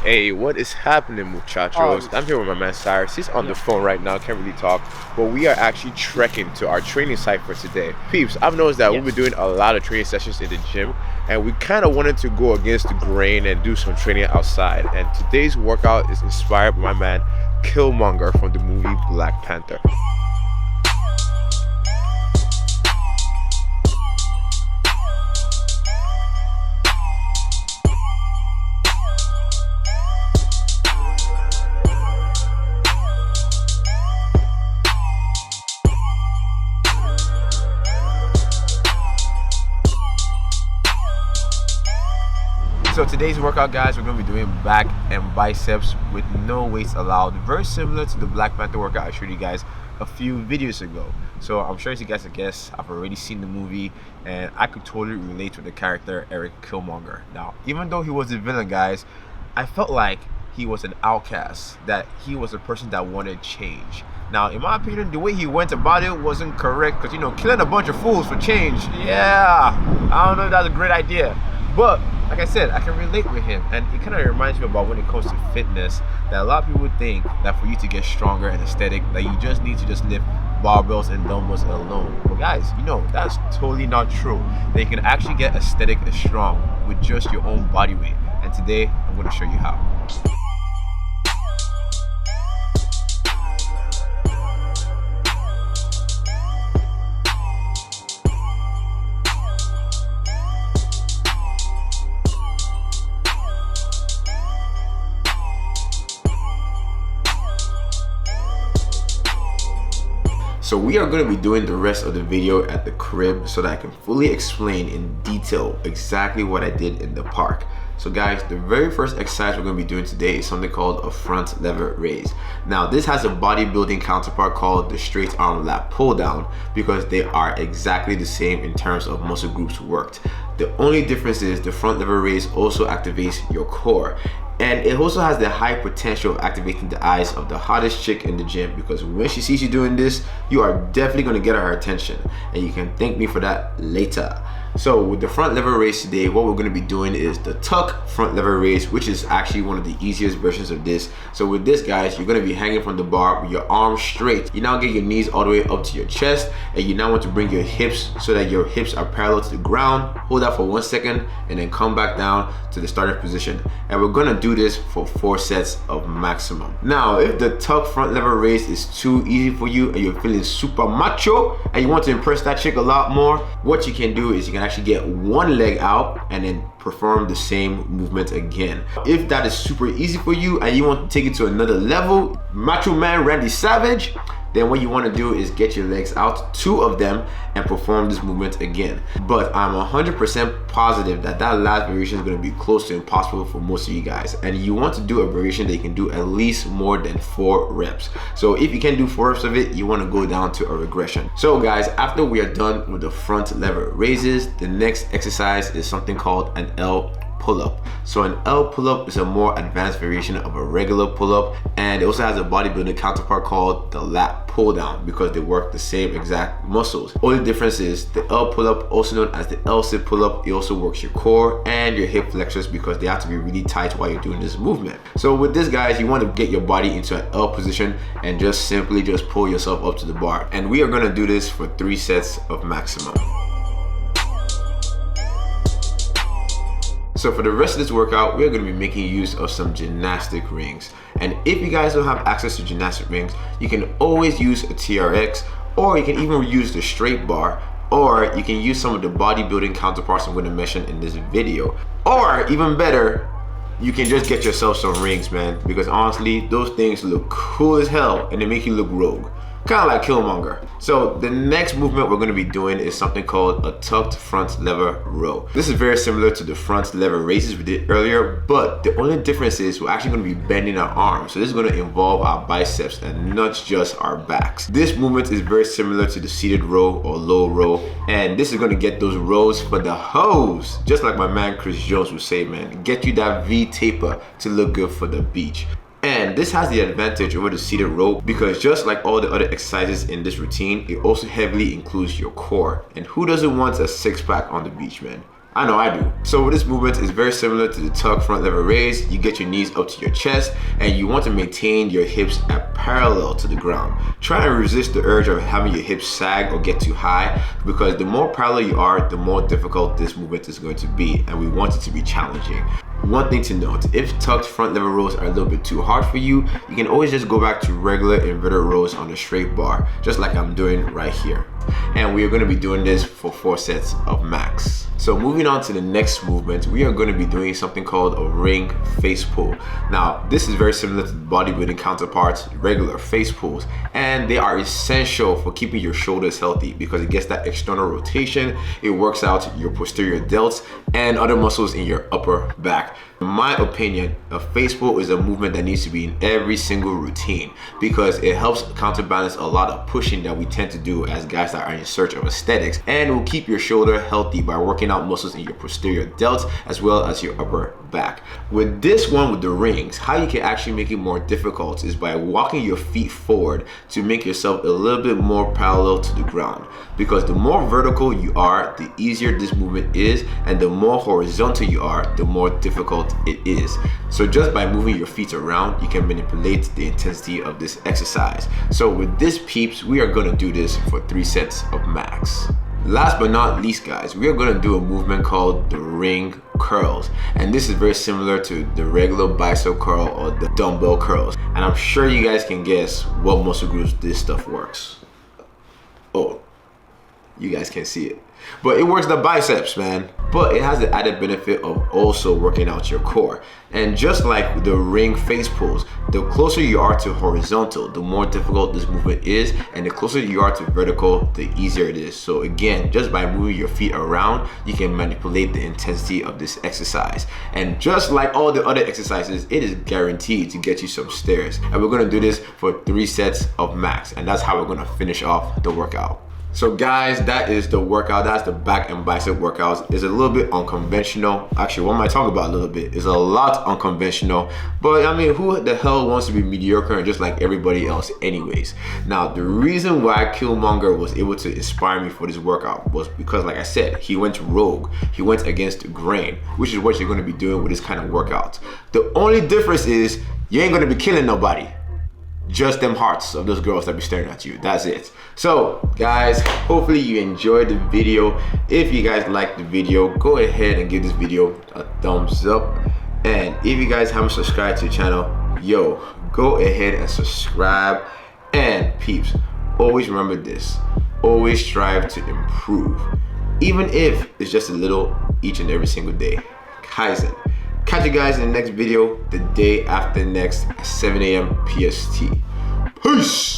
Hey, what is happening, muchachos? I'm here with my man Cyrus. He's on the phone right now, can't really talk, but we are actually trekking to our training site for today. Peeps, I've noticed that we've been doing a lot of training sessions in the gym, and we kind of wanted to go against the grain and do some training outside. And today's workout is inspired by my man Killmonger from the movie Black Panther. So today's workout, guys, we're going to be doing back and biceps with no weights allowed. Very similar to the Black Panther workout I showed you guys a few videos ago. So I'm sure as you guys can guess, I've already seen the movie and I could totally relate to the character Eric Killmonger. Now, even though he was a villain, guys, I felt like he was an outcast, that he was a person that wanted change. Now, in my opinion, the way he went about it wasn't correct because, you know, killing a bunch of fools for change, yeah, I don't know if that's a great idea. But like I said, I can relate with him, and it kind of reminds me about when it comes to fitness, that a lot of people think that for you to get stronger and aesthetic, that you just need to just lift barbells and dumbbells alone. But guys, you know, that's totally not true. That you can actually get aesthetic and strong with just your own body weight. And today, I'm going to show you how. So we are going to be doing the rest of the video at the crib so that I can fully explain in detail exactly what I did in the park. So guys, the very first exercise we're going to be doing today is something called a front lever raise. Now this has a bodybuilding counterpart called the straight arm lat pull down because they are exactly the same in terms of muscle groups worked. The only difference is the front lever raise also activates your core. And it also has the high potential of activating the eyes of the hottest chick in the gym, because when she sees you doing this, you are definitely going to get her attention, and you can thank me for that later. So with the front lever raise today, what we're going to be doing is the tuck front lever raise, which is actually one of the easiest versions of this. So with this, guys, you're going to be hanging from the bar with your arms straight. You now get your knees all the way up to your chest, and you now want to bring your hips so that your hips are parallel to the ground. Hold that for 1 second and then come back down to the starting position. And we're going to do this for 4 sets of maximum. Now, if the tuck front lever raise is too easy for you and you're feeling super macho and you want to impress that chick a lot more, what you can do is you can actually get one leg out and then perform the same movement again. If that is super easy for you and you want to take it to another level, Macho Man Randy Savage, then what you want to do is get your legs out, 2 of them, and perform this movement again. But I'm 100% positive that that last variation is going to be close to impossible for most of you guys, and you want to do a variation that you can do at least more than 4 reps. So if you can do 4 reps of it, you want to go down to a regression. So guys, after we are done with the front lever raises, the next exercise is something called an L pull-up. So an L pull-up is a more advanced variation of a regular pull-up, and it also has a bodybuilding counterpart called the lat pull-down because they work the same exact muscles. Only difference is the L pull-up, also known as the L sit pull-up, it also works your core and your hip flexors because they have to be really tight while you're doing this movement. So with this, guys, you want to get your body into an L position and just simply just pull yourself up to the bar. And we are going to do this for 3 sets of maximum. So for the rest of this workout, we're going to be making use of some gymnastic rings. And if you guys don't have access to gymnastic rings, you can always use a TRX, or you can even use the straight bar, or you can use some of the bodybuilding counterparts I'm going to mention in this video. Or even better, you can just get yourself some rings, man, because honestly, those things look cool as hell and they make you look rogue. Kind of like Killmonger. So the next movement we're going to be doing is something called a tucked front lever row. This is very similar to the front lever raises we did earlier, but the only difference is we're actually going to be bending our arms. So this is going to involve our biceps and not just our backs. This movement is very similar to the seated row or low row, and this is going to get those rows for the hoes. Just like my man Chris Jones would say, man, get you that V taper to look good for the beach. And this has the advantage over the seated row because just like all the other exercises in this routine, it also heavily includes your core. And who doesn't want a 6-pack on the beach, man? I know I do. So with this movement is very similar to the tuck front lever raise. You get your knees up to your chest and you want to maintain your hips at parallel to the ground. Try and resist the urge of having your hips sag or get too high, because the more parallel you are, the more difficult this movement is going to be, and we want it to be challenging. One thing to note, if tucked front lever rows are a little bit too hard for you, you can always just go back to regular inverted rows on the straight bar, just like I'm doing right here. And we are going to be doing this for 4 sets of max. So moving on to the next movement, we are going to be doing something called a ring face pull. Now, this is very similar to the bodybuilding counterparts, regular face pulls, and they are essential for keeping your shoulders healthy because it gets that external rotation, it works out your posterior delts and other muscles in your upper back. In my opinion, a face pull is a movement that needs to be in every single routine because it helps counterbalance a lot of pushing that we tend to do as guys that are in search of aesthetics, and will keep your shoulder healthy by working out muscles in your posterior delts as well as your upper back. With this one with the rings, how you can actually make it more difficult is by walking your feet forward to make yourself a little bit more parallel to the ground, because the more vertical you are, the easier this movement is, and the more horizontal you are, the more difficult it is. So just by moving your feet around, you can manipulate the intensity of this exercise. So with this peeps, we are going to do this for 3 sets of max. Last but not least, guys, we are going to do a movement called the ring curls, and this is very similar to the regular bicep curl or the dumbbell curls, and I'm sure you guys can guess what muscle groups this stuff works. Oh, you guys can't see it, but it works the biceps, man. But it has the added benefit of also working out your core. And just like the ring face pulls, the closer you are to horizontal, the more difficult this movement is, and the closer you are to vertical, the easier it is. So again, just by moving your feet around, you can manipulate the intensity of this exercise. And just like all the other exercises, it is guaranteed to get you some stairs. And we're gonna do this for 3 sets of max, and that's how we're gonna finish off the workout. So guys, that is the workout. That's the back and bicep workouts. It's a little bit unconventional. Actually, what am I talking about a little bit? It's a lot unconventional. But I mean, who the hell wants to be mediocre and just like everybody else anyways? Now, the reason why Killmonger was able to inspire me for this workout was because, like I said, he went rogue. He went against the grain, which is what you're going to be doing with this kind of workout. The only difference is you ain't going to be killing nobody. Just them hearts of those girls that be staring at you. That's it. So guys, hopefully you enjoyed the video. If you guys liked the video, go ahead and give this video a thumbs up. And if you guys haven't subscribed to the channel, yo, go ahead and subscribe. And peeps, always remember this. Always strive to improve, even if it's just a little each and every single day. Kaizen. Catch you guys in the next video, the day after next at 7 a.m. PST. Peace!